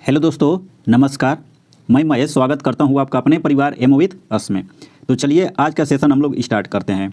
Hello दोस्तों, नमस्कार। मैं महेश स्वागत करता हूँ आपका अपने परिवार एमओ विथ अस में। तो चलिए आज का सेशन हम लोग स्टार्ट करते हैं।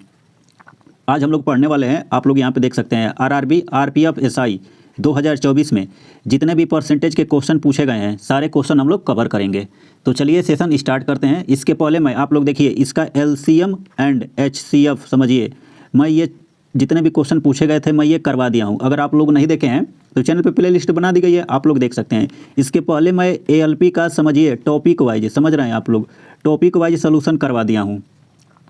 आज हम लोग पढ़ने वाले हैं, आप लोग यहाँ पे देख सकते हैं, आरआरबी आरपीएफ एसआई 2024 में जितने भी परसेंटेज के क्वेश्चन पूछे गए हैं सारे क्वेश्चन हम लोग कवर करेंगे। तो चलिए सेशन स्टार्ट करते हैं। इसके पहले मैं आप लोग देखिए इसका एलसीएम एंड एचसीएफ समझिए, मैं ये जितने भी क्वेश्चन पूछे गए थे मैं ये करवा दिया हूँ। अगर आप लोग नहीं देखे हैं तो चैनल पे प्ले लिस्ट बना दी गई है, आप लोग देख सकते हैं। इसके पहले मैं एएलपी का समझिए टॉपिक वाइज, समझ रहे हैं आप लोग, टॉपिक वाइज सॉल्यूशन करवा दिया हूँ,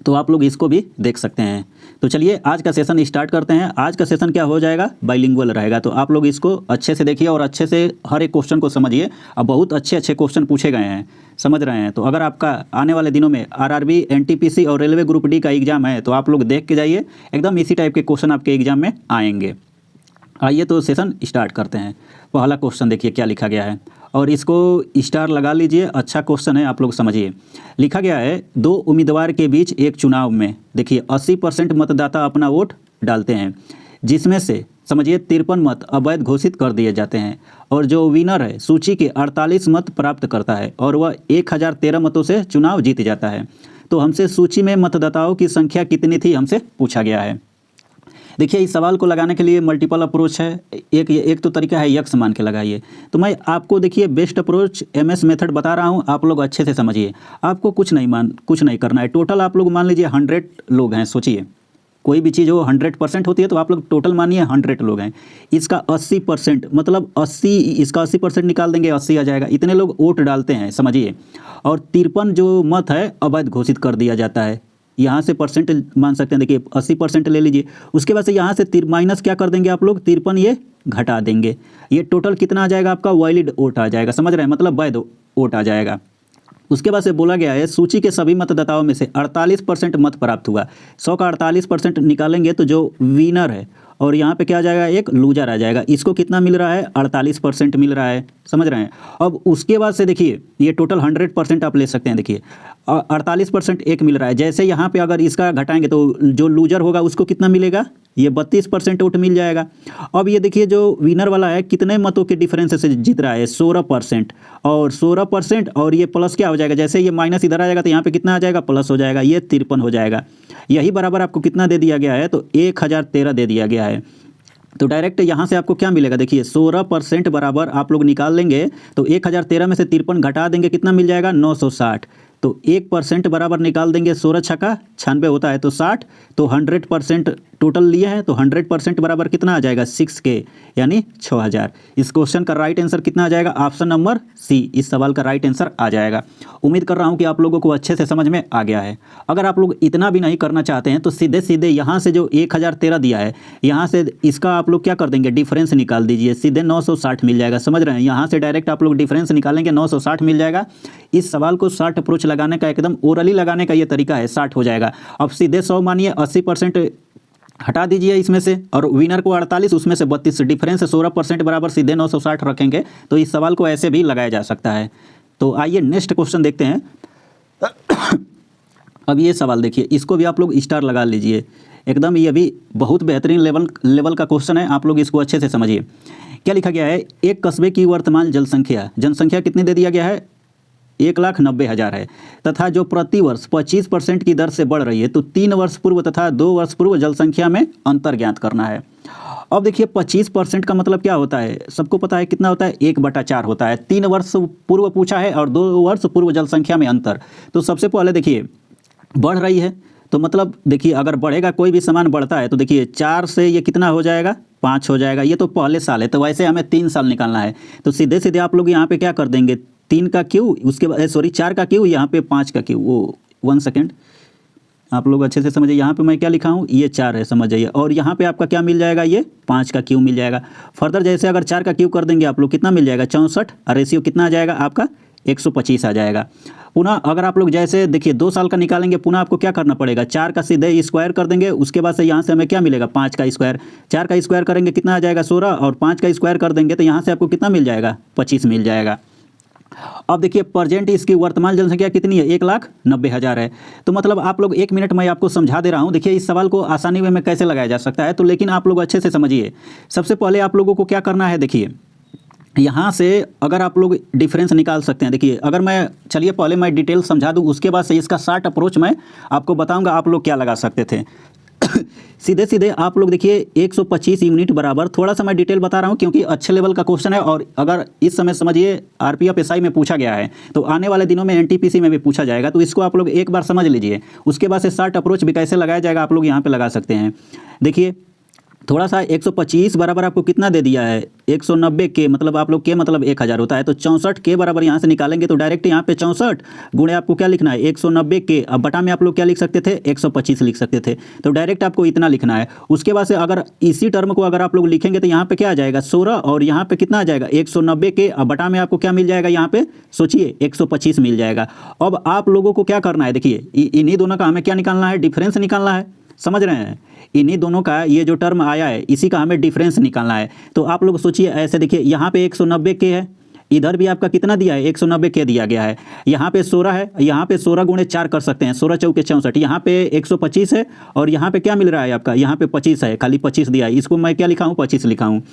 तो आप लोग इसको भी देख सकते हैं। तो चलिए आज का सेशन स्टार्ट करते हैं। आज का सेशन क्या हो जाएगा, बाइलिंगुअल रहेगा। तो आप लोग इसको अच्छे से देखिए और अच्छे से हर एक क्वेश्चन को समझिए। अब बहुत अच्छे अच्छे क्वेश्चन पूछे गए हैं, समझ रहे हैं। तो अगर आपका आने वाले दिनों में आरआरबी, एनटीपीसी और रेलवे ग्रुप डी का एग्जाम है तो आप लोग देख के जाइए, एकदम इसी टाइप के क्वेश्चन आपके एग्जाम में आएंगे। आइए तो सेशन स्टार्ट करते हैं। पहला क्वेश्चन देखिए क्या लिखा गया है और इसको स्टार लगा लीजिए। अच्छा क्वेश्चन है, आप लोग समझिए। लिखा गया है, दो उम्मीदवार के बीच एक चुनाव में देखिए 80% मतदाता अपना वोट डालते हैं, जिसमें से समझिए 53 मत अवैध घोषित कर दिए जाते हैं और जो विनर है सूची के 48 मत प्राप्त करता है और वह 1013 मतों से चुनाव जीत जाता है। तो हमसे सूची में मतदाताओं की संख्या कितनी थी हमसे पूछा गया है। देखिए इस सवाल को लगाने के लिए मल्टीपल अप्रोच है। एक तो तरीका है यक्स मान के लगाइए। तो मैं आपको देखिए बेस्ट अप्रोच एमएस मेथड बता रहा हूँ, आप लोग अच्छे से समझिए। आपको कुछ नहीं करना है। टोटल आप लोग मान लीजिए 100 लोग हैं। सोचिए कोई भी चीज़ हो 100% होती है, तो आप लोग टोटल मानिए 100 लोग हैं। इसका 80% मतलब 80, इसका 80% निकाल देंगे 80 आ जाएगा। इतने लोग वोट डालते हैं समझिए, और 53 जो मत है अवैध घोषित कर दिया जाता है। यहाँ से परसेंट मान सकते हैं, देखिए 80% ले लीजिए। उसके बाद से यहाँ से माइनस क्या कर देंगे आप लोग, 53 ये घटा देंगे। ये टोटल कितना आ जाएगा आपका, वैलिड वोट आ जाएगा, समझ रहे हैं, मतलब वैध वोट आ जाएगा। उसके बाद से बोला गया है सूची के सभी मतदाताओं में से 48% मत प्राप्त हुआ। 100 का 48% निकालेंगे तो जो विनर है और यहाँ पे क्या आ जाएगा, एक लूजर आ जाएगा। इसको कितना मिल रहा है, 48% मिल रहा है, समझ रहे हैं। अब उसके बाद से देखिए ये टोटल 100% आप ले सकते हैं। देखिए 48% एक मिल रहा है। जैसे यहाँ पे अगर इसका घटाएंगे तो जो लूजर होगा उसको कितना मिलेगा, ये 32% वोट मिल जाएगा। अब ये देखिए जो विनर वाला है कितने मतों के डिफरेंस से जीत रहा है, 16%। और 16% और ये प्लस क्या हो जाएगा, जैसे ये माइनस इधर आ जाएगा तो यहाँ पे कितना आ जाएगा, प्लस हो जाएगा, ये 53 हो जाएगा। यही बराबर आपको कितना दे दिया गया है, तो 1013 दे दिया गया है। तो डायरेक्ट यहाँ से आपको क्या मिलेगा, देखिए 16% बराबर आप लोग निकाल लेंगे तो 1013 में से 53 घटा देंगे, कितना मिल जाएगा, 960। तो 1% बराबर निकाल देंगे, 16 छक्का 96 होता है तो 60। तो 100% टोटल लिए हैं तो 100% बराबर कितना आ जाएगा, 6K यानी 6000। इस क्वेश्चन का राइट आंसर कितना आ जाएगा, ऑप्शन नंबर सी इस सवाल का राइट आंसर आ जाएगा। उम्मीद कर रहा हूँ कि आप लोगों को अच्छे से समझ में आ गया है। अगर आप लोग इतना भी नहीं करना चाहते हैं तो सीधे सीधे यहाँ से जो 1013 दिया है, यहाँ से इसका आप लोग क्या कर देंगे, डिफरेंस निकाल दीजिए, सीधे 960 मिल जाएगा, समझ रहे हैं। यहाँ से डायरेक्ट आप लोग डिफरेंस निकालेंगे, 960 मिल जाएगा। इस सवाल को 60 अप्रोच लगाने का, एकदम ओरली लगाने का ये तरीका है, 60 हो जाएगा। अब सीधे 100 मानिए, 80% हटा दीजिए इसमें से, और विनर को 48, उसमें से 32, डिफरेंस 16% बराबर सीधे 960 रखेंगे। तो इस सवाल को ऐसे भी लगाया जा सकता है। तो आइए नेक्स्ट क्वेश्चन देखते हैं। अब ये सवाल देखिए, इसको भी आप लोग स्टार लगा लीजिए, एकदम ये भी बहुत बेहतरीन लेवल का क्वेश्चन है, आप लोग इसको अच्छे से समझिए। क्या लिखा गया है, एक कस्बे की वर्तमान जनसंख्या कितनी दे दिया गया है, 1,90,000 है, तथा जो प्रति वर्ष 25% की दर से बढ़ रही है। तो 3 वर्ष पूर्व तथा 2 वर्ष पूर्व जनसंख्या में अंतर ज्ञात करना है। अब देखिए 25% का मतलब क्या होता है, सबको पता है कितना होता है, 1/4 होता है। 3 वर्ष पूर्व पूछा है और 2 वर्ष पूर्व जनसंख्या में अंतर। तो सबसे पहले देखिए बढ़ रही है, तो मतलब देखिए अगर बढ़ेगा, कोई भी सामान बढ़ता है तो देखिए 4 से ये कितना हो जाएगा, 5 हो जाएगा। ये तो पहले साल है, तो वैसे हमें 3 साल निकालना है। तो सीधे सीधे आप लोग यहाँ पे क्या कर देंगे, 3 का क्यू, उसके बाद 4 का क्यू, यहाँ पे 5 का क्यू। वो 1 सेकेंड आप लोग अच्छे से समझिए। यहाँ पे मैं क्या लिखा हूँ, ये 4 है, समझ जाइए। और यहाँ पे आपका क्या मिल जाएगा, ये 5 का क्यू मिल जाएगा। फर्दर जैसे अगर 4 का क्यू कर देंगे आप लोग, कितना मिल जाएगा, 64, और रेशियो कितना आ जाएगा आपका, 125 आ जाएगा। पुनः अगर आप लोग जैसे देखिए 2 साल का निकालेंगे, पुनः आपको क्या करना पड़ेगा, 4 का सीधे स्क्वायर कर देंगे। उसके बाद से यहाँ से हमें क्या मिलेगा, 5 का स्क्वायर। 4 का स्क्वायर करेंगे कितना आ जाएगा, 16, और 5 का स्क्वायर कर देंगे तो यहाँ से आपको कितना मिल जाएगा, 25 मिल जाएगा। अब देखिए प्रेजेंट इसकी वर्तमान जनसंख्या कितनी है, 1,90,000 है। तो मतलब आप लोग 1 मिनट मैं आपको समझा दे रहा हूँ। देखिए इस सवाल को आसानी में कैसे लगाया जा सकता है, तो लेकिन आप लोग अच्छे से समझिए। सबसे पहले आप लोगों को क्या करना है, देखिए यहाँ से अगर आप लोग डिफरेंस निकाल सकते हैं, देखिए अगर मैं, चलिए पहले मैं डिटेल समझा दूँ, उसके बाद से इसका शार्ट अप्रोच मैं आपको बताऊंगा आप लोग क्या लगा सकते थे। सीधे सीधे आप लोग देखिए 125 यूनिट बराबर, थोड़ा सा मैं डिटेल बता रहा हूँ क्योंकि अच्छे लेवल का क्वेश्चन है, और अगर इस समय समझिए आरपीएफ एसआई में पूछा गया है तो आने वाले दिनों में एनटीपीसी में भी पूछा जाएगा, तो इसको आप लोग एक बार समझ लीजिए। उसके बाद से शार्ट अप्रोच भी कैसे लगाया जाएगा आप लोग यहाँ पे लगा सकते हैं। देखिए थोड़ा सा 125 बराबर आपको कितना दे दिया है, 190 के, मतलब आप लोग के मतलब 1000 होता है, तो 64 के बराबर यहाँ से निकालेंगे तो डायरेक्ट यहाँ पे 64 गुणे आपको क्या लिखना है 190 के, अब बटा में आप लोग क्या लिख सकते थे 125 लिख सकते थे, तो डायरेक्ट आपको इतना लिखना है। उसके बाद से अगर इसी टर्म को अगर आप लोग लिखेंगे तो यहाँ पे क्या आ जाएगा 16, और यहाँ पे कितना आ जाएगा 190 के, अब बटा में आपको क्या मिल जाएगा यहाँ पे सोचिए 125 मिल जाएगा। अब आप लोगों को क्या करना है, देखिए इन्हीं दोनों का हमें क्या निकालना है, डिफरेंस निकालना है, समझ रहे हैं, इन्हीं दोनों का ये जो टर्म आया है इसी का हमें डिफरेंस निकालना है। तो आप लोग सोचिए ऐसे, देखिए यहाँ पे 190 के है, इधर भी आपका कितना दिया है 190 के दिया गया है, यहाँ पे 16 है, यहाँ पे 16 गुणे 4 कर सकते हैं, 16 चौके 64, यहाँ पे 125 है, और यहाँ पे क्या मिल रहा है आपका, यहाँ पे 25 है, खाली 25 दिया है, इसको मैं क्या लिखा हूँ 25 लिखा हूँ।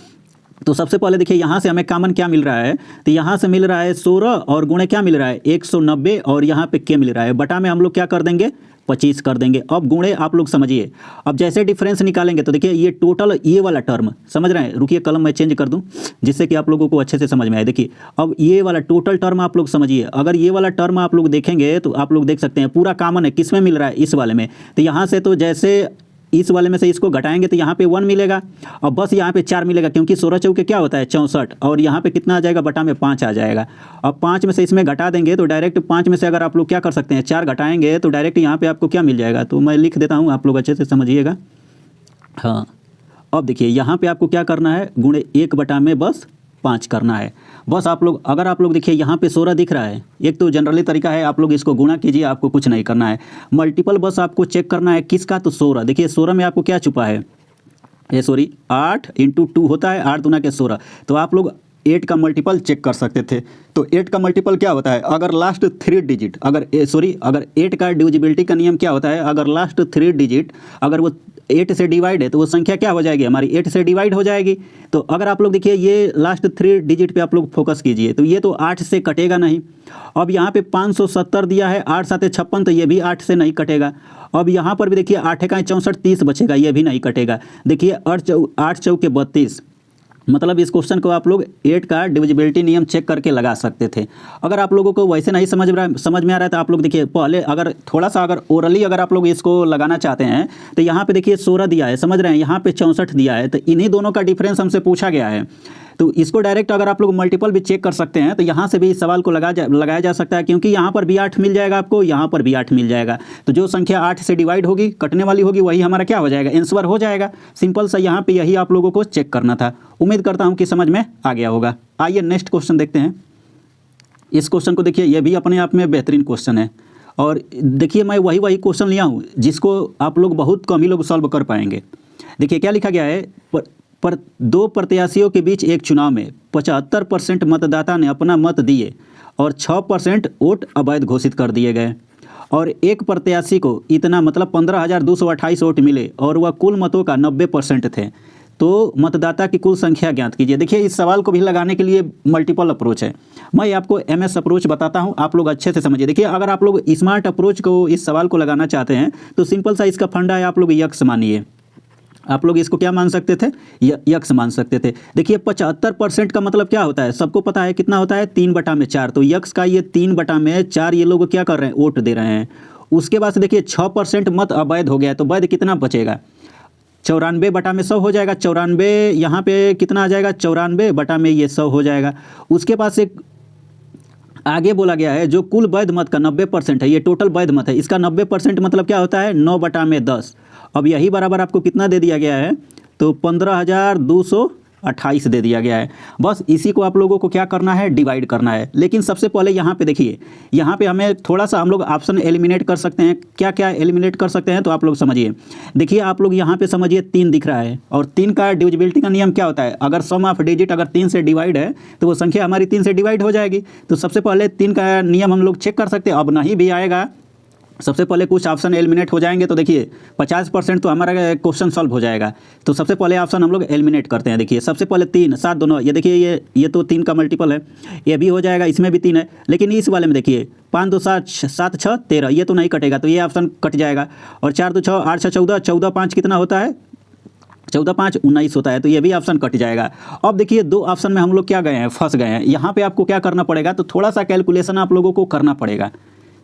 तो सबसे पहले देखिए यहाँ से हमें कॉमन क्या मिल रहा है, तो यहाँ से मिल रहा है 16 और गुणे क्या मिल रहा है 190, और यहाँ पे के मिल रहा है, बटा में हम लोग क्या कर देंगे 25 कर देंगे। अब गुणे आप लोग समझिए, अब जैसे डिफरेंस निकालेंगे तो देखिए ये टोटल ये वाला टर्म, समझ रहे हैं, रुकिए कलम मैं चेंज कर दूं जिससे कि आप लोगों को अच्छे से समझ में आए। देखिए अब ये वाला टोटल टर्म आप लोग समझिए, अगर ये वाला टर्म आप लोग देखेंगे तो आप लोग देख सकते हैं पूरा कॉमन है, किस में मिल रहा है इस वाले में, तो यहाँ से तो जैसे इस वाले में से इसको घटाएंगे तो यहाँ पे 1 मिलेगा, और बस यहाँ पे 4 मिलेगा क्योंकि 16 चौके क्या होता है 64, और यहाँ पे कितना आ जाएगा बटा में 5 आ जाएगा। अब 5 में से इसमें घटा देंगे तो डायरेक्ट 5 में से अगर आप लोग क्या कर सकते हैं 4 घटाएंगे तो डायरेक्ट यहाँ पे आपको क्या मिल जाएगा, तो मैं लिख देता हूँ आप लोग अच्छे से समझिएगा। हाँ अब देखिए यहाँ पे आपको क्या करना है, गुणे 1 बटा में बस 5 करना है। बस आप लोग, अगर आप लोग देखिए यहाँ पे 16 दिख रहा है, एक तो जनरली तरीका है आप लोग इसको गुणा कीजिए, आपको कुछ नहीं करना है। मल्टीपल बस आपको चेक करना है किसका, तो 16, देखिए 16 में आपको क्या छुपा है, ये सॉरी 8 × 2 होता है, 8 दूना के 16, तो आप लोग 8 का मल्टीपल चेक कर सकते थे। तो 8 का मल्टीपल क्या होता है, अगर लास्ट 3 डिजिट, अगर 8 का डिविजिबिलिटी का नियम क्या होता है, अगर लास्ट 3 डिजिट अगर वो 8 से डिवाइड है तो वो संख्या क्या हो जाएगी हमारी 8 से डिवाइड हो जाएगी। तो अगर आप लोग देखिए ये लास्ट 3 डिजिट पे आप लोग फोकस कीजिए तो ये तो 8 से कटेगा नहीं। अब यहाँ पे 570 दिया है, 8 7 56, तो ये भी 8 से नहीं कटेगा। अब यहाँ पर भी देखिए 8 का 64 30 बचेगा, ये भी नहीं कटेगा। देखिए 8 चौके 32, मतलब इस क्वेश्चन को आप लोग 8 का डिविजिबिलिटी नियम चेक करके लगा सकते थे। अगर आप लोगों को वैसे नहीं समझ में आ रहा है तो आप लोग देखिए पहले अगर थोड़ा सा अगर ओरली अगर आप लोग इसको लगाना चाहते हैं तो यहाँ पे देखिए 16 दिया है, समझ रहे हैं, यहाँ पे 64 दिया है, तो इन्हीं दोनों का डिफरेंस हमसे पूछा गया है। तो इसको डायरेक्ट अगर आप लोग मल्टीपल भी चेक कर सकते हैं तो यहाँ से भी इस सवाल को लगाया जा सकता है, क्योंकि यहाँ पर भी 8 मिल जाएगा आपको, यहाँ पर भी 8 मिल जाएगा। तो जो संख्या 8 से डिवाइड होगी कटने वाली होगी वही हमारा क्या हो जाएगा आंसर हो जाएगा। सिंपल सा यहाँ पे यही आप लोगों को चेक करना था। उम्मीद करता हूँ कि समझ में आ गया होगा। आइए नेक्स्ट क्वेश्चन देखते हैं। इस क्वेश्चन को देखिए, ये भी अपने आप में बेहतरीन क्वेश्चन है, और देखिए मैं वही क्वेश्चन लिया हूँ जिसको आप लोग बहुत कम ही लोग सॉल्व कर पाएंगे। देखिए क्या लिखा गया है, पर 2 प्रत्याशियों के बीच एक चुनाव में 75% मतदाता ने अपना मत दिए और 6% वोट अवैध घोषित कर दिए गए, और एक प्रत्याशी को इतना मतलब 15,228 वोट मिले और वह कुल मतों का 90% थे। तो मतदाता की कुल संख्या ज्ञात कीजिए। देखिए इस सवाल को भी लगाने के लिए मल्टीपल अप्रोच है, मैं आपको MS अप्रोच बताता हूं, आप लोग अच्छे से समझिए। देखिए अगर आप लोग स्मार्ट अप्रोच को इस सवाल को लगाना चाहते हैं तो सिंपल सा इसका फंडा है, आप लोग यक्स मानिए, आप लोग इसको क्या मान सकते थे, यक्स मान सकते थे। देखिए 75% का मतलब क्या होता है, सबको पता है कितना होता है 3/4, तो यक्स का ये 3/4 ये लोग क्या कर रहे हैं वोट दे रहे हैं। उसके बाद से देखिए 6% मत अवैध हो गया, तो वैध कितना बचेगा 94/100 हो जाएगा। 94 यहाँ पे कितना आ जाएगा 94 ये 100 हो जाएगा। उसके बाद से आगे बोला गया है जो कुल वैध मत का 90% है, ये टोटल वैध मत है, इसका 90% मतलब क्या होता है 9/10। अब यही बराबर आपको कितना दे दिया गया है, तो 15,228 दे दिया गया है। बस इसी को आप लोगों को क्या करना है डिवाइड करना है। लेकिन सबसे पहले यहाँ पे देखिए, यहाँ पे हमें थोड़ा सा हम लोग ऑप्शन एलिमिनेट कर सकते हैं। क्या क्या एलिमिनेट कर सकते हैं तो आप लोग समझिए। देखिए आप लोग यहाँ पे समझिए 3 दिख रहा है, और 3 का डिविजिबिलिटी का नियम क्या होता है, अगर सम ऑफ डिजिट अगर 3 से डिवाइड है तो वो संख्या हमारी 3 से डिवाइड हो जाएगी। तो सबसे पहले 3 का नियम हम लोग चेक कर सकते हैं। अब नहीं भी आएगा सबसे पहले कुछ ऑप्शन एलिमिनेट हो जाएंगे तो देखिए 50% तो हमारा क्वेश्चन सॉल्व हो जाएगा। तो सबसे पहले ऑप्शन हम लोग एलिमिनेट करते हैं। देखिए सबसे पहले 3 7 दोनों, ये देखिए ये तो 3 का मल्टीपल है, ये भी हो जाएगा, इसमें भी 3 है। लेकिन इस वाले में देखिए 5 2 7 7 6 13, ये तो नहीं कटेगा, तो ये ऑप्शन कट जाएगा। और 4 2 6 8 6 14, 14 5 कितना होता है, 14 5 19 होता है, तो ये भी ऑप्शन कट जाएगा। अब देखिए 2 ऑप्शन में हम लोग क्या गए हैं, फंस गए हैं। यहाँ पे आपको क्या करना पड़ेगा, तो थोड़ा सा कैलकुलेशन आप लोगों को करना पड़ेगा।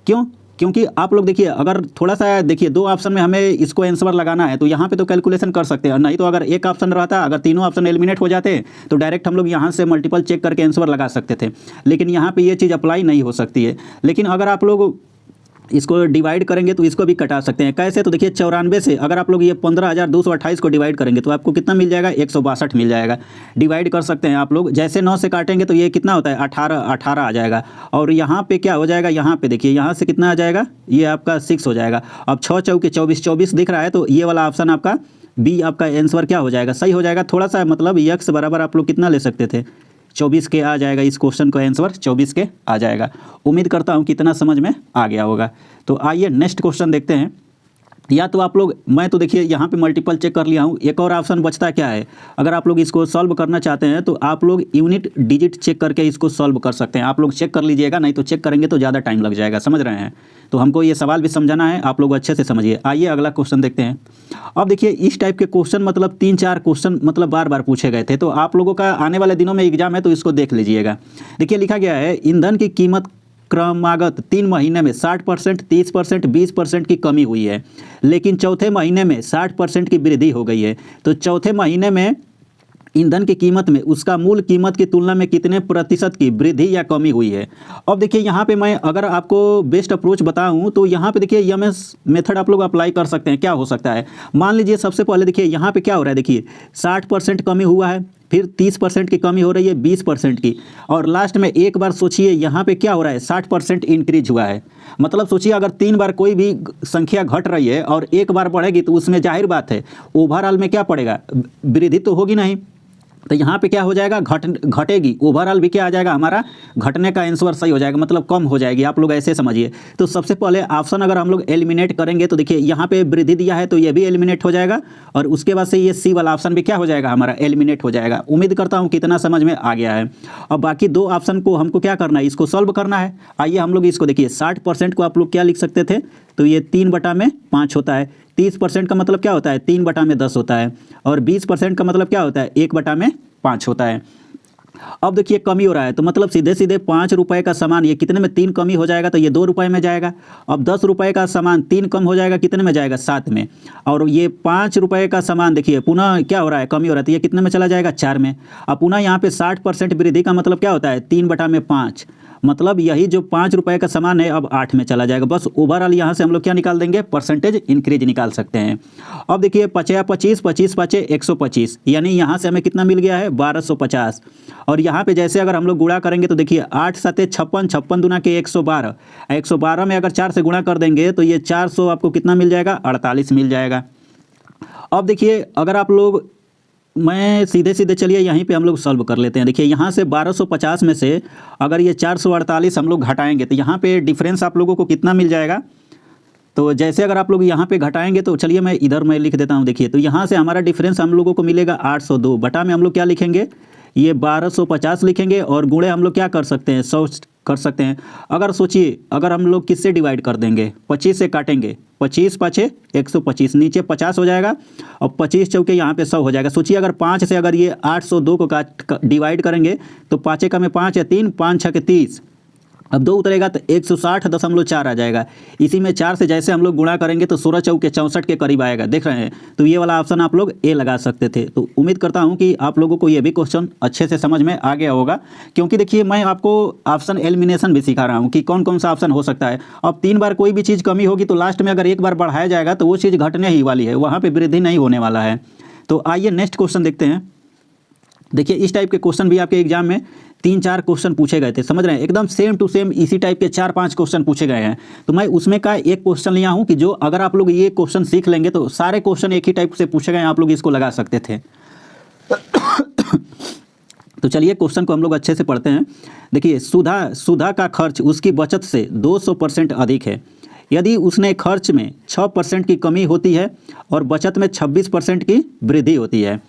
क्यों? क्योंकि आप लोग देखिए, अगर थोड़ा सा देखिए 2 ऑप्शन में हमें इसको आंसर लगाना है, तो यहाँ पे तो कैलकुलेशन कर सकते हैं, नहीं तो अगर एक ऑप्शन रहता, अगर तीनों ऑप्शन एलिमिनेट हो जाते तो डायरेक्ट हम लोग यहाँ से मल्टीपल चेक करके आंसर लगा सकते थे। लेकिन यहाँ पे ये चीज़ अप्लाई नहीं हो सकती है। लेकिन अगर आप लोग इसको डिवाइड करेंगे तो इसको भी कटा सकते हैं। कैसे? तो देखिए 94 से अगर आप लोग ये 15,228 को डिवाइड करेंगे तो आपको कितना मिल जाएगा, 162 मिल जाएगा। डिवाइड कर सकते हैं आप लोग, जैसे 9 से काटेंगे तो ये कितना होता है, 18 आ जाएगा। और यहाँ पे क्या हो जाएगा, यहाँ पे देखिए यहाँ से कितना आ जाएगा, ये आपका 6 हो जाएगा। अब 6 चौके 24, 24 दिख रहा है, तो ये वाला ऑप्शन आपका बी आपका आंसर क्या हो जाएगा, सही हो जाएगा। थोड़ा सा मतलब यक्स बराबर आप लोग कितना ले सकते थे, 24 के आ जाएगा। इस क्वेश्चन का आंसर 24 के आ जाएगा। उम्मीद करता हूँ कितना समझ में आ गया होगा। तो आइए नेक्स्ट क्वेश्चन देखते हैं। या तो आप लोग, मैं तो देखिए यहाँ पे मल्टीपल चेक कर लिया हूँ, एक और ऑप्शन बचता क्या है। अगर आप लोग इसको सॉल्व करना चाहते हैं तो आप लोग यूनिट डिजिट चेक करके इसको सॉल्व कर सकते हैं। आप लोग चेक कर लीजिएगा, नहीं तो चेक करेंगे तो ज़्यादा टाइम लग जाएगा, समझ रहे हैं। तो हमको ये सवाल भी समझाना है, आप लोग अच्छे से समझिए। आइए अगला क्वेश्चन देखते हैं। अब देखिए इस टाइप के क्वेश्चन मतलब 3-4 क्वेश्चन मतलब बार बार पूछे गए थे, तो आप लोगों का आने वाले दिनों में एग्जाम है तो इसको देख लीजिएगा। देखिए लिखा गया है, ईंधन की कीमत क्रमागत 3 महीने में 60%, 30%, 20% की कमी हुई है, लेकिन चौथे महीने में 60% की वृद्धि हो गई है। तो चौथे महीने में ईंधन की कीमत में उसका मूल कीमत की तुलना में कितने प्रतिशत की वृद्धि या कमी हुई है। अब देखिए यहाँ पे मैं अगर आपको बेस्ट अप्रोच बताऊँ तो यहाँ पे देखिए यमएस मेथड आप लोग अप्लाई कर सकते हैं। क्या हो सकता है, मान लीजिए सबसे पहले देखिए यहाँ पे क्या हो रहा है, देखिए 60% कमी हुआ है, फिर 30% की कमी हो रही है, 20% की, और लास्ट में एक बार सोचिए यहाँ पे क्या हो रहा है, 60% इंक्रीज हुआ है। मतलब सोचिए अगर 3 बार कोई भी संख्या घट रही है और एक बार बढ़ेगी तो उसमें जाहिर बात है ओवरऑल में क्या पड़ेगा, वृद्धि तो होगी नहीं। तो यहाँ पे क्या हो जाएगा, घटेगी, ओवरऑल भी क्या आ जाएगा, हमारा घटने का आंसर सही हो जाएगा, मतलब कम हो जाएगी। आप लोग ऐसे समझिए। तो सबसे पहले ऑप्शन अगर हम लोग एलिमिनेट करेंगे तो देखिए यहाँ पे वृद्धि दिया है तो ये भी एलिमिनेट हो जाएगा, और उसके बाद से ये सी वाला ऑप्शन भी क्या हो जाएगा, हमारा एलिमिनेट हो जाएगा। उम्मीद करता हूँ कितना समझ में आ गया है। अब बाकी 2 ऑप्शन को हमको क्या करना है, इसको सॉल्व करना है। आइए हम लोग इसको देखिए, 60% को आप लोग क्या लिख सकते थे, तो ये 3/5 होता है। 30% का मतलब क्या होता है, 3/10 होता है। और 20% का मतलब क्या होता है, 1/5 होता है। अब देखिए कमी हो रहा है, तो मतलब सीधे सीधे 5 रुपए का सामान ये कितने में 3 कमी हो जाएगा, तो ये 2 रुपए में जाएगा। अब 10 रुपए का सामान 3 कम हो जाएगा, कितने में जाएगा, 7 में। और ये 5 रुपए का सामान देखिए पुनः क्या हो रहा है, कमी हो रहा है, तो ये कितने में चला जाएगा, 4 में। अब पुनः यहाँ पे 60% वृद्धि का मतलब क्या होता है, 3/5, मतलब यही जो 5 रुपए का सामान है अब 8 में चला जाएगा। बस ओवरऑल यहाँ से हम लोग क्या निकाल देंगे, परसेंटेज इंक्रीज निकाल सकते हैं। अब देखिए 5 25, 25 5 125, यानी यहाँ से हमें कितना मिल गया है, 1250। और यहाँ पे जैसे अगर हम लोग गुणा करेंगे तो देखिए 8 7 56, 56 दूना के 112, 112 में अगर 4 से गुणा कर देंगे तो ये 400 आपको कितना मिल जाएगा, 48 मिल जाएगा। अब देखिए अगर आप लोग, मैं सीधे सीधे चलिए यहीं पे हम लोग सॉल्व कर लेते हैं। देखिए यहाँ से 1250 में से अगर ये 448 हम लोग घटाएंगे तो यहाँ पे डिफरेंस आप लोगों को कितना मिल जाएगा। तो जैसे अगर आप लोग यहाँ पे घटाएंगे तो चलिए मैं इधर मैं लिख देता हूँ। देखिए तो यहाँ से हमारा डिफरेंस हम लोगों को मिलेगा 802, बटा में हम लोग क्या लिखेंगे, ये 1250 लिखेंगे, और गुणे हम लोग क्या कर सकते हैं, 100 कर सकते हैं। अगर सोचिए अगर हम लोग किससे डिवाइड कर देंगे, 25 से काटेंगे, 25 5 125, नीचे 50 हो जाएगा, और 25 चौके यहाँ पे 100 हो जाएगा। सोचिए अगर 5 से अगर ये 802 को डिवाइड करेंगे तो 5 का में 5 है 3, 5 6 के 30, अब 2 उतरेगा तो 160.4 आ जाएगा। इसी में 4 से जैसे हम लोग गुणा करेंगे तो 16 चौके 64 के करीब आएगा, देख रहे हैं। तो ये वाला ऑप्शन आप लोग ए लगा सकते थे। तो उम्मीद करता हूं कि आप लोगों को ये भी क्वेश्चन अच्छे से समझ में आ गया होगा, क्योंकि देखिए मैं आपको ऑप्शन एलिमिनेशन भी सिखा रहा हूँ कि कौन कौन सा ऑप्शन हो सकता है। अब 3 बार कोई भी चीज़ कमी होगी तो लास्ट में अगर एक बार बढ़ाया जाएगा तो वो चीज़ घटने ही वाली है, वहाँ पर वृद्धि नहीं होने वाला है। तो आइए नेक्स्ट क्वेश्चन देखते हैं। देखिए इस टाइप के क्वेश्चन भी आपके एग्जाम में 3-4 क्वेश्चन पूछे गए थे, समझ रहे हैं, एकदम सेम टू सेम इसी टाइप के 4-5 क्वेश्चन पूछे गए हैं। तो मैं उसमें का एक क्वेश्चन लिया हूं कि जो अगर आप लोग ये क्वेश्चन सीख लेंगे तो सारे क्वेश्चन एक ही टाइप से पूछे गए हैं, आप लोग इसको लगा सकते थे। तो चलिए क्वेश्चन को हम लोग अच्छे से पढ़ते हैं। देखिए सुधा का खर्च उसकी बचत से 200% अधिक है। यदि उसने खर्च में 6% की कमी होती है और बचत में 26% की वृद्धि होती है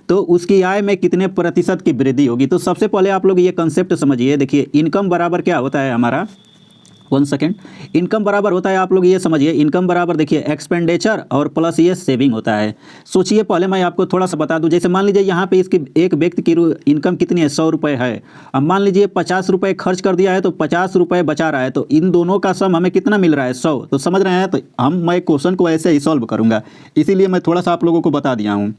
तो उसकी आय में कितने प्रतिशत की वृद्धि होगी। तो सबसे पहले आप लोग ये कंसेप्ट समझिए। देखिए इनकम बराबर क्या होता है हमारा, 1 सेकेंड, इनकम बराबर होता है, आप लोग ये समझिए, इनकम बराबर देखिए एक्सपेंडिचर और प्लस ये सेविंग होता है। सोचिए, पहले मैं आपको थोड़ा सा बता दूं, जैसे मान लीजिए यहाँ पे इसकी एक व्यक्ति की इनकम कितनी है, 100 रुपये है। अब मान लीजिए 50 रुपये खर्च कर दिया है तो 50 रुपये बचा रहा है, तो इन दोनों का सम हमें कितना मिल रहा है, 100। तो समझ रहे हैं, तो मैं क्वेश्चन को ऐसे ही सॉल्व करूँगा, इसीलिए मैं थोड़ा सा आप लोगों को बता दिया हूँ।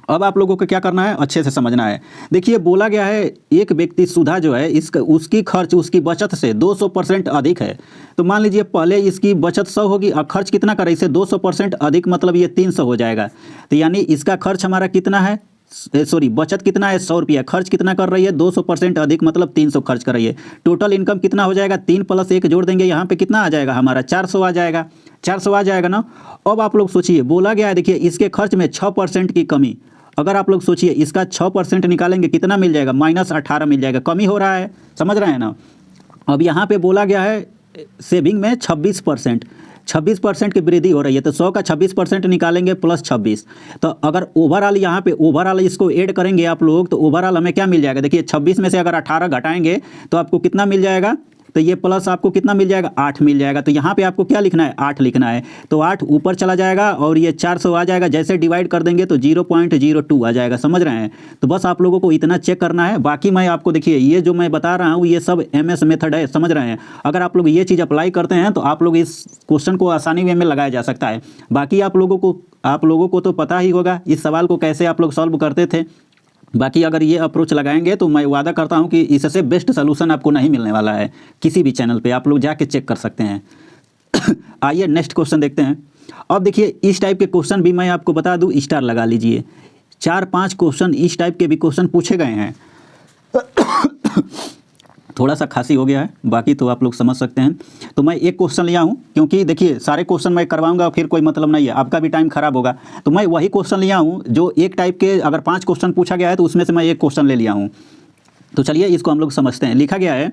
अब आप लोगों को क्या करना है, अच्छे से समझना है। देखिए बोला गया है एक व्यक्ति सुधा जो है इसका उसकी खर्च उसकी बचत से 200% अधिक है। तो मान लीजिए पहले इसकी बचत 100 होगी और खर्च कितना कर रही है, इसे 200% अधिक मतलब ये 300 हो जाएगा। तो यानी इसका खर्च हमारा कितना है, सॉरी बचत कितना है 100 रुपया, खर्च कितना कर रही है 200% अधिक मतलब 300 खर्च कर रही है। टोटल इनकम कितना हो जाएगा, 3 + 1 जोड़ देंगे यहाँ पे कितना आ जाएगा हमारा 400 आ जाएगा, 400 आ जाएगा ना। अब आप लोग सोचिए, बोला गया है देखिए इसके खर्च में 6% की कमी, अगर आप लोग सोचिए इसका 6% निकालेंगे कितना मिल जाएगा, -18 मिल जाएगा, कमी हो रहा है, समझ रहे हैं ना। अब यहाँ पे बोला गया है सेविंग में 26% की वृद्धि हो रही है, तो 100 का 26% निकालेंगे +26। तो अगर ओवरऑल यहाँ पे ओवरऑल इसको ऐड करेंगे आप लोग तो ओवरऑल हमें क्या मिल जाएगा, देखिए 26 में से अगर 18 घटाएंगे तो आपको कितना मिल जाएगा, तो ये प्लस आपको कितना मिल जाएगा, 8 मिल जाएगा। तो यहाँ पे आपको क्या लिखना है, 8 लिखना है। तो 8 ऊपर चला जाएगा और ये 400 आ जाएगा, जैसे डिवाइड कर देंगे तो 0.02 आ जाएगा, समझ रहे हैं। तो बस आप लोगों को इतना चेक करना है, बाकी मैं आपको देखिए ये जो मैं बता रहा हूँ ये सब MS मेथड है, समझ रहे हैं। अगर आप लोग ये चीज़ अप्लाई करते हैं तो आप लोग इस क्वेश्चन को आसानी वे में लगाया जा सकता है। बाकी आप लोगों को तो पता ही होगा इस सवाल को कैसे आप लोग सॉल्व करते थे। बाकी अगर ये अप्रोच लगाएंगे तो मैं वादा करता हूं कि इससे बेस्ट सलूशन आपको नहीं मिलने वाला है किसी भी चैनल पे, आप लोग जाके चेक कर सकते हैं। आइए नेक्स्ट क्वेश्चन देखते हैं। अब देखिए इस टाइप के क्वेश्चन भी मैं आपको बता दूं, स्टार लगा लीजिए। 4-5 क्वेश्चन इस टाइप के भी क्वेश्चन पूछे गए हैं। थोड़ा सा खांसी हो गया है, बाकी तो आप लोग समझ सकते हैं। तो मैं एक क्वेश्चन लिया हूँ, क्योंकि देखिए सारे क्वेश्चन मैं करवाऊंगा फिर कोई मतलब नहीं है, आपका भी टाइम खराब होगा। तो मैं वही क्वेश्चन लिया हूँ जो एक टाइप के, अगर 5 क्वेश्चन पूछा गया है तो उसमें से मैं एक क्वेश्चन ले लिया हूँ। तो चलिए इसको हम लोग समझते हैं। लिखा गया है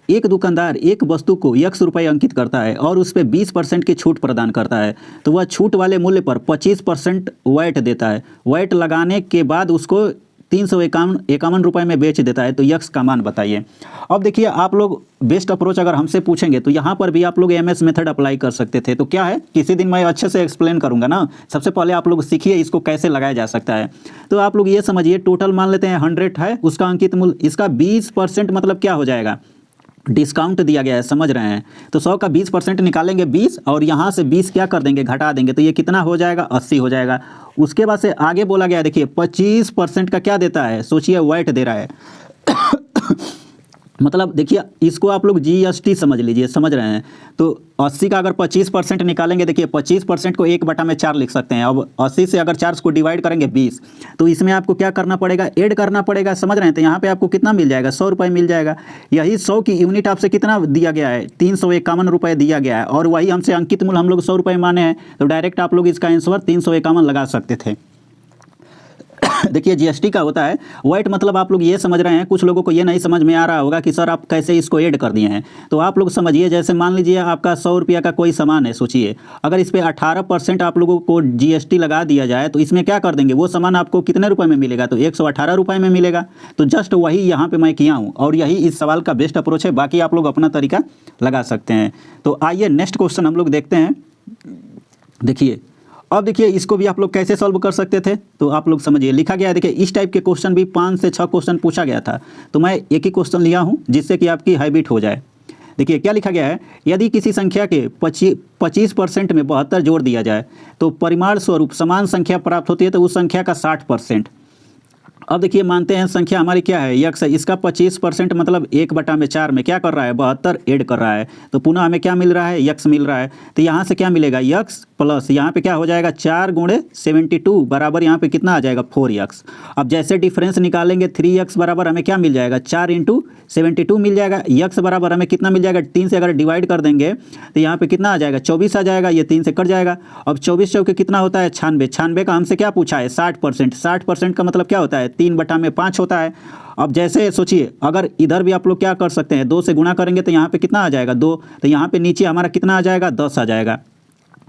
एक दुकानदार एक वस्तु को X रुपये अंकित करता है और उस पर 20% की छूट प्रदान करता है, तो वह छूट वाले मूल्य पर 25% वैट देता है। वैट लगाने के बाद उसको 351 रुपये में बेच देता है, तो यक्स का मान बताइए। अब देखिए आप लोग बेस्ट अप्रोच अगर हमसे पूछेंगे तो यहाँ पर भी आप लोग MS मेथड अप्लाई कर सकते थे। तो क्या है, किसी दिन मैं अच्छे से एक्सप्लेन करूँगा ना। सबसे पहले आप लोग सीखिए इसको कैसे लगाया जा सकता है। तो आप लोग ये समझिए, टोटल मान लेते हैं 100 है उसका अंकित मूल्य, इसका 20% मतलब क्या हो जाएगा, डिस्काउंट दिया गया है, समझ रहे हैं। तो 100 का 20% निकालेंगे 20 और यहाँ से 20 क्या कर देंगे, घटा देंगे, तो ये कितना हो जाएगा, 80 हो जाएगा। उसके बाद से आगे बोला गया देखिए 25% का क्या देता है, सोचिए वैट दे रहा है। मतलब देखिए इसको आप लोग GST समझ लीजिए, समझ रहे हैं। तो 80 का अगर 25% निकालेंगे, देखिए 25% को 1/4 लिख सकते हैं। अब 80 से अगर 4 को डिवाइड करेंगे 20, तो इसमें आपको क्या करना पड़ेगा, ऐड करना पड़ेगा, समझ रहे हैं। तो यहाँ पे आपको कितना मिल जाएगा, 100 रुपये मिल जाएगा। यही 100 की यूनिट आपसे कितना दिया गया है, 351 रुपये दिया गया है, और वही हमसे अंकित मूल्य हम लोग 100 रुपये माने हैं, तो डायरेक्ट आप लोग इसका आंसर 351 लगा सकते थे। देखिए GST का होता है वैट, मतलब आप लोग ये समझ रहे हैं, कुछ लोगों को ये नहीं समझ में आ रहा होगा कि सर आप कैसे इसको ऐड कर दिए हैं। तो आप लोग समझिए, जैसे मान लीजिए आपका 100 रुपया का कोई सामान है, सोचिए अगर इस पर 18% आप लोगों को GST लगा दिया जाए तो इसमें क्या कर देंगे, वो सामान आपको कितने रुपए में मिलेगा, तो 118 रुपये में मिलेगा। तो जस्ट वही यहाँ पर मैं किया हूँ और यही इस सवाल का बेस्ट अप्रोच है। बाकी आप लोग अपना तरीका लगा सकते हैं। तो आइए नेक्स्ट क्वेश्चन हम लोग देखते हैं। देखिए अब देखिए इसको भी आप लोग कैसे सॉल्व कर सकते थे, तो आप लोग समझिए। लिखा गया है देखिए इस टाइप के क्वेश्चन भी 5 से 6 क्वेश्चन पूछा गया था, तो मैं एक ही क्वेश्चन लिया हूं जिससे कि आपकी हैबिट हो जाए। देखिए क्या लिखा गया है, यदि किसी संख्या के 25% में 72 जोड़ दिया जाए तो परिमाण स्वरूप समान संख्या प्राप्त होती है, तो उस संख्या का 60%। अब देखिए मानते हैं संख्या हमारी क्या है, यक्स है, इसका 25% मतलब 1/4 में क्या कर रहा है, 72 ऐड कर रहा है, तो पुनः हमें क्या मिल रहा है, यक्स मिल रहा है। तो यहाँ से क्या मिलेगा, यक्स प्लस यहाँ पे क्या हो जाएगा 4 × 72 बराबर यहाँ पे कितना आ जाएगा 4x। अब जैसे डिफरेंस निकालेंगे 3x बराबर हमें क्या मिल जाएगा, 4 × 72 मिल जाएगा। यक्स बराबर हमें कितना मिल जाएगा, 3 से अगर डिवाइड कर देंगे तो यहाँ पे कितना आ जाएगा, 24 आ जाएगा, ये 3 से कट जाएगा। अब 24 चौके कितना होता है, 96। 96 का हमसे क्या पूछा है, 60%। 60% का मतलब क्या होता है, 3/5 होता है। अब जैसे सोचिए, अगर इधर भी आप लोग क्या कर सकते हैं, 2 से गुणा करेंगे तो यहाँ पे कितना आ जाएगा 2, तो यहाँ पे नीचे हमारा कितना आ जाएगा 10 आ जाएगा।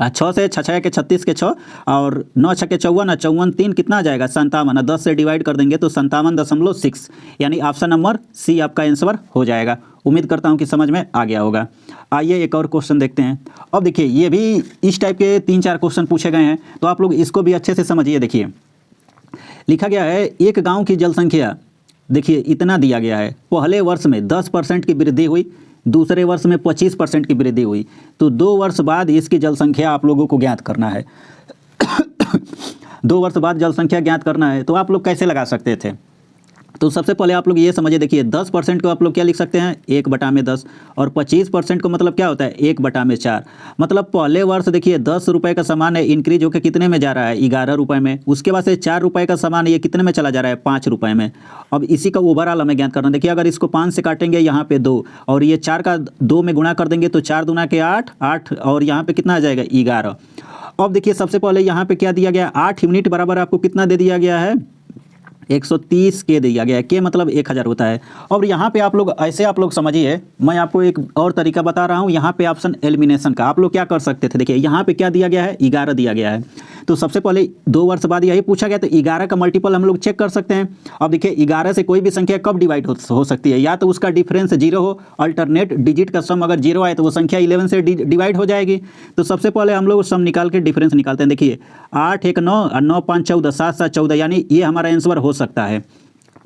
6 से 6 के 36 के 6 और 9 6 के 54, 54 3 कितना आ जाएगा 57। 10 से डिवाइड कर देंगे तो 57.6, यानी ऑप्शन नंबर सी आपका आंसर हो जाएगा। उम्मीद करता हूं कि समझ में आ गया होगा। आइए एक और क्वेश्चन देखते हैं। अब देखिए ये भी इस टाइप के 3-4 क्वेश्चन पूछे गए हैं, तो आप लोग इसको भी अच्छे से समझिए। देखिए लिखा गया है एक गाँव की जनसंख्या, देखिए इतना दिया गया है, पहले वर्ष में 10% की वृद्धि हुई, दूसरे वर्ष में 25% की वृद्धि हुई, तो 2 वर्ष बाद इसकी जनसंख्या आप लोगों को ज्ञात करना है। 2 वर्ष बाद जनसंख्या ज्ञात करना है, तो आप लोग कैसे लगा सकते थे? तो सबसे पहले आप लोग ये समझिए, देखिए 10% को आप लोग क्या लिख सकते हैं 1/10, और 25% को मतलब क्या होता है 1/4। मतलब पहले वर्ष देखिए 10 रुपये का सामान है, इंक्रीज होकर कितने में जा रहा है 11 रुपये में। उसके बाद से 4 रुपये का सामान ये कितने में चला जा रहा है 5 रुपये में। अब इसी का ओवरऑल हमें ज्ञात करना। देखिए अगर इसको 5 से काटेंगे यहाँ पे 2, और ये 4 का 2 में गुणा कर देंगे तो 4 दूना के 8, 8 और यहाँ पे कितना आ जाएगा 11। अब देखिए सबसे पहले यहाँ पे क्या दिया गया, 8 यूनिट बराबर आपको कितना दे दिया गया है 130 के दिया गया है। के मतलब 1000 होता है। और यहाँ पे आप लोग ऐसे आप लोग समझिए, मैं आपको एक और तरीका बता रहा हूँ। यहाँ पे ऑप्शन एलिमिनेशन का आप लोग क्या कर सकते थे, देखिए यहाँ पे क्या दिया गया है 11 दिया गया है, तो सबसे पहले 2 वर्ष बाद यही पूछा गया, तो 11 का मल्टीपल हम लोग चेक कर सकते हैं। अब देखिए 11 से कोई भी संख्या कब डिवाइड हो सकती है, या तो उसका डिफरेंस 0 हो, अल्टरनेट डिजिट का सम अगर 0 आए तो वो संख्या 11 से डिवाइड हो जाएगी। तो सबसे पहले हम लोग सम निकाल के डिफरेंस निकालते हैं। देखिए 8 1 9 और 9 5 14, 7 7 14, यानी ये हमारा आंसर हो सकता है।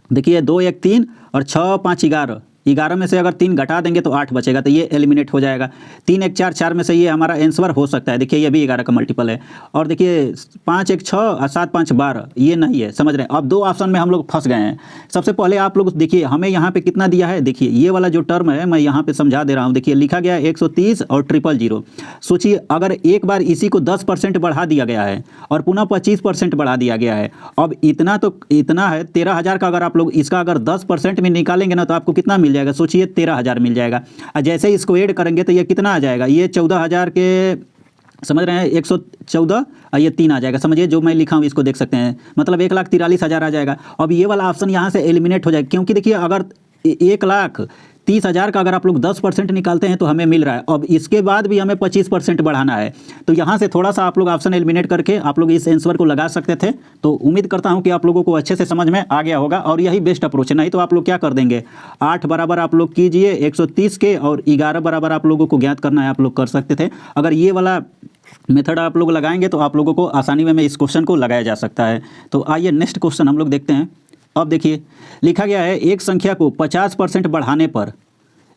देखिए 2 1 3 और 6 5 11, 11 में से अगर 3 घटा देंगे तो 8 बचेगा, तो ये एलिमिनेट हो जाएगा। 3 1 4, 4 में से ये हमारा आंसर हो सकता है। देखिए ये भी 11 का मल्टीपल है। और देखिए 5 1 6 और 7 5 12, ये नहीं है, समझ रहे हैं। अब 2 ऑप्शन में हम लोग फंस गए हैं। सबसे पहले आप लोग देखिए हमें यहाँ पे कितना दिया है, देखिए ये वाला जो टर्म है मैं यहाँ पे समझा दे रहा हूँ। देखिए लिखा गया है 130 और 000। सोचिए अगर एक बार इसी को 10% बढ़ा दिया गया है और पुनः 25% बढ़ा दिया गया है, अब इतना तो इतना है 13,000 का, अगर आप लोग इसका अगर 10% में निकालेंगे ना तो आपको कितना मिल जाएगा, सोचिए 13,000 मिल जाएगा। और जैसे इसको ऐड करेंगे तो ये कितना आ जाएगा, ये 14,000 के, समझ रहे हैं 114 और ये 3 आ जाएगा। समझिए जो मैं लिखा हूँ इसको देख सकते हैं, मतलब 1,43,000 आ जाएगा। अब ये वाला ऑप्शन यहाँ से एलिमिनेट हो जाएगा, क्योंकि देखिए अगर 1,30,000 का अगर आप लोग 10% निकालते हैं तो हमें मिल रहा है। अब इसके बाद भी हमें 25% बढ़ाना है, तो यहाँ से थोड़ा सा आप लोग ऑप्शन एलिमिनेट करके आप लोग इस आंसर को लगा सकते थे। तो उम्मीद करता हूँ कि आप लोगों को अच्छे से समझ में आ गया होगा, और यही बेस्ट अप्रोच है। नहीं तो आप लोग क्या कर देंगे, 8 बराबर आप लोग कीजिए 130 के, और 11 बराबर आप लोगों को ज्ञात करना है, आप लोग कर सकते थे। अगर ये वाला मेथड आप लोग लगाएंगे तो आप लोगों को आसानी में इस क्वेश्चन को लगाया जा सकता है। तो आइए नेक्स्ट क्वेश्चन हम लोग देखते हैं। अब देखिए लिखा गया है एक संख्या को 50% बढ़ाने पर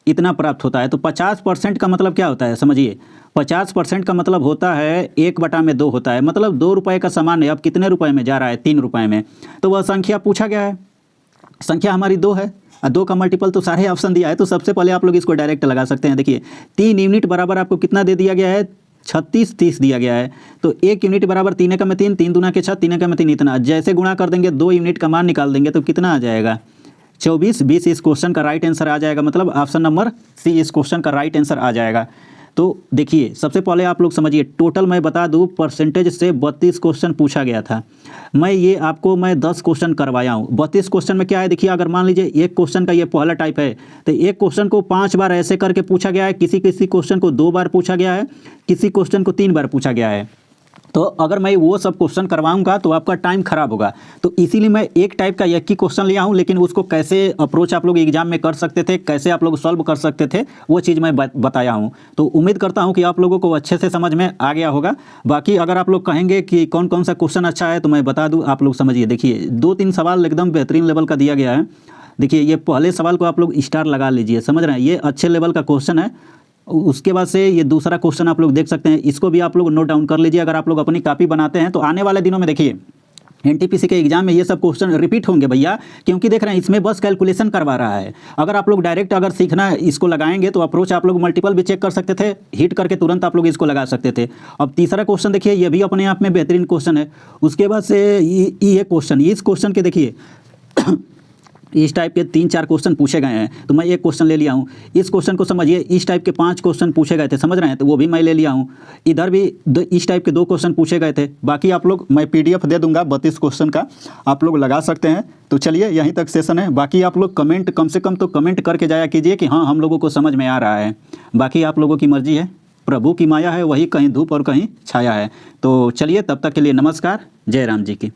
इतना प्राप्त होता है। तो 50% का मतलब क्या होता है, समझिए 50% का मतलब होता है 1/2 होता है। मतलब 2 रुपये का सामान है, अब कितने रुपए में जा रहा है 3 रुपये में। तो वह संख्या पूछा गया है, संख्या हमारी 2 है, 2 का मल्टीपल तो सारे ऑप्शन दिया है। तो सबसे पहले आप लोग इसको डायरेक्ट लगा सकते हैं। देखिए 3 यूनिट बराबर आपको कितना दे दिया गया है 36 30 दिया गया है। तो 1 यूनिट बराबर 3 का में 3, 3 दूना के 6, 3 का में 3, इतना। जैसे गुणा कर देंगे 2 यूनिट का मान निकाल देंगे तो कितना आ जाएगा 24 20। इस क्वेश्चन का राइट आंसर आ जाएगा, मतलब ऑप्शन नंबर सी इस क्वेश्चन का राइट आंसर आ जाएगा। तो देखिए सबसे पहले आप लोग समझिए, टोटल मैं बता दूं परसेंटेज से 32 क्वेश्चन पूछा गया था। मैं 10 क्वेश्चन करवाया हूँ। 32 क्वेश्चन में क्या है, देखिए अगर मान लीजिए एक क्वेश्चन का ये पहला टाइप है, तो एक क्वेश्चन को 5 बार ऐसे करके पूछा गया है, किसी किसी क्वेश्चन को 2 बार पूछा गया है, किसी क्वेश्चन को 3 बार पूछा गया है। तो अगर मैं वो सब क्वेश्चन करवाऊंगा तो आपका टाइम खराब होगा। तो इसीलिए मैं एक टाइप का एक ही क्वेश्चन लिया हूं, लेकिन उसको कैसे अप्रोच आप लोग एग्जाम में कर सकते थे, कैसे आप लोग सॉल्व कर सकते थे, वो चीज़ मैं बताया हूं। तो उम्मीद करता हूं कि आप लोगों को अच्छे से समझ में आ गया होगा। बाकी अगर आप लोग कहेंगे कि कौन कौन सा क्वेश्चन अच्छा है तो मैं बता दूँ, आप लोग समझिए। देखिए 2-3 सवाल एकदम बेहतरीन लेवल का दिया गया है। देखिए ये पहले सवाल को आप लोग स्टार लगा लीजिए, समझ रहे हैं, ये अच्छे लेवल का क्वेश्चन है। उसके बाद से ये दूसरा क्वेश्चन आप लोग देख सकते हैं, इसको भी आप लोग नोट डाउन कर लीजिए। अगर आप लोग अपनी कॉपी बनाते हैं तो आने वाले दिनों में देखिए एनटीपीसी के एग्जाम में ये सब क्वेश्चन रिपीट होंगे भैया, क्योंकि देख रहे हैं इसमें बस कैलकुलेशन करवा रहा है। अगर आप लोग डायरेक्ट अगर सीखना इसको लगाएंगे तो अप्रोच आप लोग मल्टीपल भी चेक कर सकते थे, हिट करके तुरंत आप लोग इसको लगा सकते थे। अब तीसरा क्वेश्चन देखिए, ये भी अपने आप में बेहतरीन क्वेश्चन है। उसके बाद से ये क्वेश्चन, इस क्वेश्चन के देखिए इस टाइप के 3-4 क्वेश्चन पूछे गए हैं, तो मैं एक क्वेश्चन ले लिया हूँ। इस क्वेश्चन को समझिए, इस टाइप के 5 क्वेश्चन पूछे गए थे, समझ रहे हैं, तो वो भी मैं ले लिया हूँ। इधर भी इस टाइप के 2 क्वेश्चन पूछे गए थे। बाकी आप लोग, मैं PDF दे दूंगा 32 क्वेश्चन का, आप लोग लगा सकते हैं। तो चलिए यहीं तक सेशन है। बाकी आप लोग कमेंट, कम से कम तो कमेंट करके जाया कीजिए कि हाँ हम लोगों को समझ में आ रहा है। बाकी आप लोगों की मर्जी है, प्रभु की माया है, वही कहीं धूप और कहीं छाया है। तो चलिए तब तक के लिए नमस्कार, जय राम जी की।